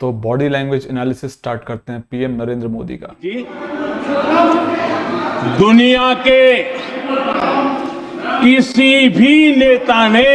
तो body language analysis start करते हैं पीएम नरेंद्र मोदी का। दुनिया के किसी भी नेता ने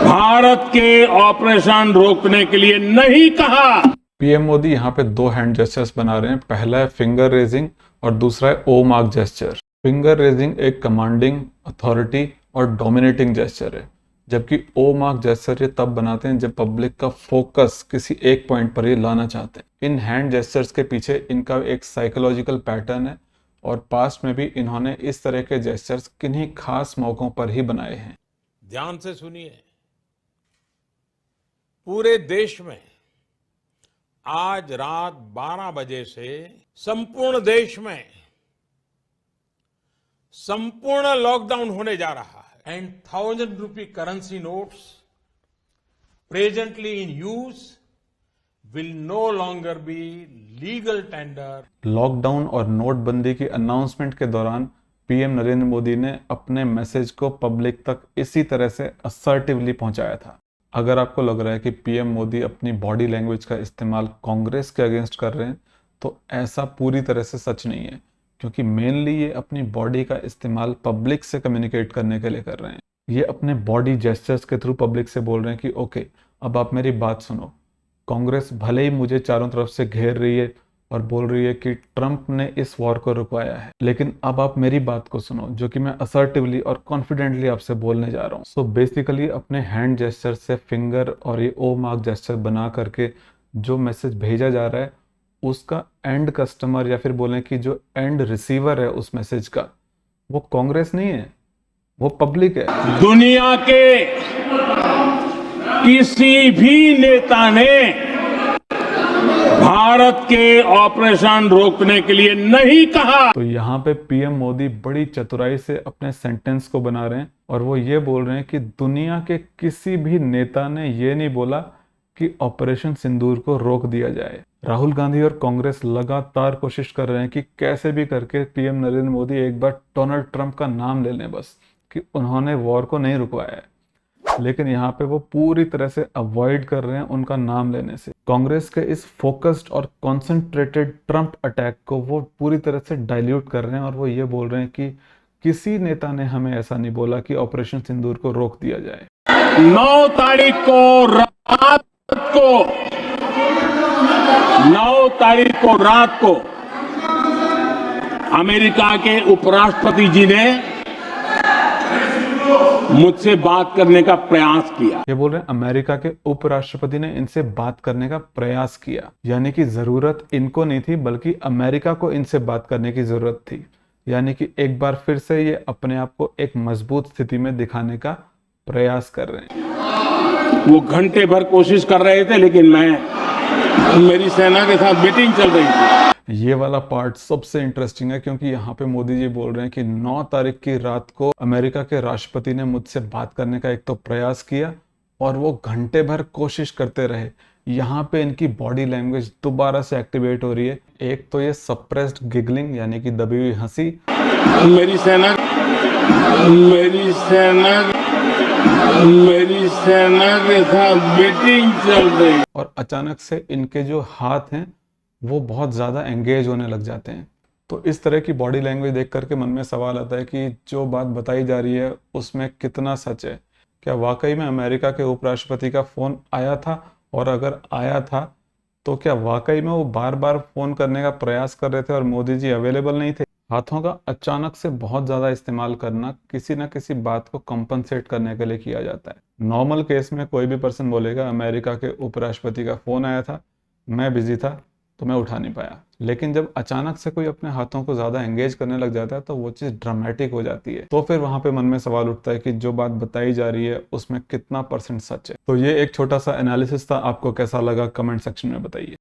भारत के ऑपरेशन रोकने के लिए नहीं कहा। पीएम मोदी यहाँ पे दो हैंड जेस्चर्स बना रहे हैं। पहला है फिंगर रेजिंग और दूसरा है O mark gesture. Finger raising एक कमांडिंग, अथॉरिटी और डोमिनेटिंग जेस्चर है, जबकि ओ मार्क जेस्चर ये तब बनाते हैं जब पब्लिक का फोकस किसी एक पॉइंट पर ही लाना चाहते हैं। इन हैंड जेस्चर्स के पीछे इनका एक साइकोलॉजिकल पैटर्न है और पास्ट में भी इन्होंने इस तरह के जेस्चर्स किन्हीं खास मौकों पर ही बनाए हैं। ध्यान से सुनिए, पूरे देश में आज रात 12 बजे से संपूर्ण देश में संपूर्ण लॉकडाउन होने जा रहा है and 1000 rupee currency notes presently in use will no longer be legal tender. Lockdown और नोटबंदी की अनाउंसमेंट के दौरान पीएम नरेंद्र मोदी ने अपने मैसेज को पब्लिक तक इसी तरह से असर्टिवली पहुंचाया था। अगर आपको लग रहा है कि पीएम मोदी अपनी बॉडी लैंग्वेज का इस्तेमाल कांग्रेस के अगेंस्ट कर रहे हैं, तो ऐसा पूरी तरह से सच नहीं है, क्योंकि मेनली ये अपनी बॉडी का इस्तेमाल पब्लिक से कम्युनिकेट करने के लिए कर रहे हैं। ये अपने बॉडी जेस्चर्स के थ्रू पब्लिक से बोल रहे हैं कि ओके, अब आप मेरी बात सुनो। कांग्रेस भले ही मुझे चारों तरफ से घेर रही है और बोल रही है कि ट्रंप ने इस वॉर को रुकवाया है, लेकिन अब आप मेरी बात को सुनो, जो कि मैं असर्टिवली और कॉन्फिडेंटली आपसे बोलने जा रहा हूँ। सो बेसिकली अपने हैंड जेस्चर से फिंगर और ये ओ मार्क जेस्चर बना करके जो मैसेज भेजा जा रहा है, उसका एंड कस्टमर या फिर बोलें कि जो एंड रिसीवर है उस मैसेज का, वो कांग्रेस नहीं है, वो पब्लिक है। दुनिया के किसी भी नेता ने भारत के ऑपरेशन रोकने के लिए नहीं कहा। तो यहाँ पे पीएम मोदी बड़ी चतुराई से अपने सेंटेंस को बना रहे हैं और वो ये बोल रहे हैं कि दुनिया के किसी भी नेता ने ये नहीं बोला कि ऑपरेशन सिंदूर को रोक दिया जाए। राहुल गांधी और कांग्रेस लगातार कोशिश कर रहे हैं कि कैसे भी करके पीएम नरेंद्र मोदी एक बार डोनाल्ड ट्रंप का नाम ले लें, बस कि उन्होंने वॉर को नहीं रुकवाया है, लेकिन यहाँ पे वो पूरी तरह से अवॉइड कर रहे हैं उनका नाम लेने से। कांग्रेस के इस फोकस्ड और कॉन्सेंट्रेटेड ट्रंप अटैक को वो पूरी तरह से डाइल्यूट कर रहे हैं और वो ये बोल रहे हैं कि किसी नेता ने हमें ऐसा नहीं बोला कि ऑपरेशन सिंदूर को रोक दिया जाए। 9 तारीख को रात को अमेरिका के उपराष्ट्रपति जी ने मुझसे बात करने का प्रयास किया। ये बोल रहे हैं अमेरिका के उपराष्ट्रपति ने इनसे बात करने का प्रयास किया, यानी कि जरूरत इनको नहीं थी बल्कि अमेरिका को इनसे बात करने की जरूरत थी। यानी कि एक बार फिर से ये अपने आप को एक मजबूत स्थिति में दिखाने का प्रयास कर रहे हैं। वो घंटे भर कोशिश कर रहे थे, लेकिन मेरी सेना के साथ मीटिंग चल रही थी। ये वाला पार्ट सबसे इंटरेस्टिंग है, क्योंकि यहाँ पे मोदी जी बोल रहे हैं कि 9 तारीख की रात को अमेरिका के राष्ट्रपति ने मुझसे बात करने का एक तो प्रयास किया और वो घंटे भर कोशिश करते रहे। यहाँ पे इनकी बॉडी लैंग्वेज दोबारा से एक्टिवेट हो रही है। एक तो ये सप्रेस्ड गिगलिंग, यानी कि दबी हुई हंसी। मेरी सेना के साथ मीटिंग चल रही। और अचानक से इनके जो हाथ हैं वो बहुत ज़्यादा एंगेज होने लग जाते हैं। तो इस तरह की बॉडी लैंग्वेज देख करके मन में सवाल आता है कि जो बात बताई जा रही है उसमें कितना सच है। क्या वाकई में अमेरिका के उपराष्ट्रपति का फ़ोन आया था, और अगर आया था तो क्या वाकई में वो बार बार फ़ोन करने का प्रयास कर रहे थे और मोदी जी अवेलेबल नहीं थे? हाथों का अचानक से बहुत ज़्यादा इस्तेमाल करना किसी ना किसी बात को कंपनसेट करने के लिए किया जाता है। नॉर्मल केस में कोई भी पर्सन बोलेगा अमेरिका के उपराष्ट्रपति का फ़ोन आया था, मैं बिजी था तो मैं उठा नहीं पाया। लेकिन जब अचानक से कोई अपने हाथों को ज्यादा एंगेज करने लग जाता है तो वो चीज ड्रामेटिक हो जाती है। तो फिर वहां पे मन में सवाल उठता है कि जो बात बताई जा रही है उसमें कितना % सच है। तो ये एक छोटा सा एनालिसिस था, आपको कैसा लगा कमेंट सेक्शन में बताइए।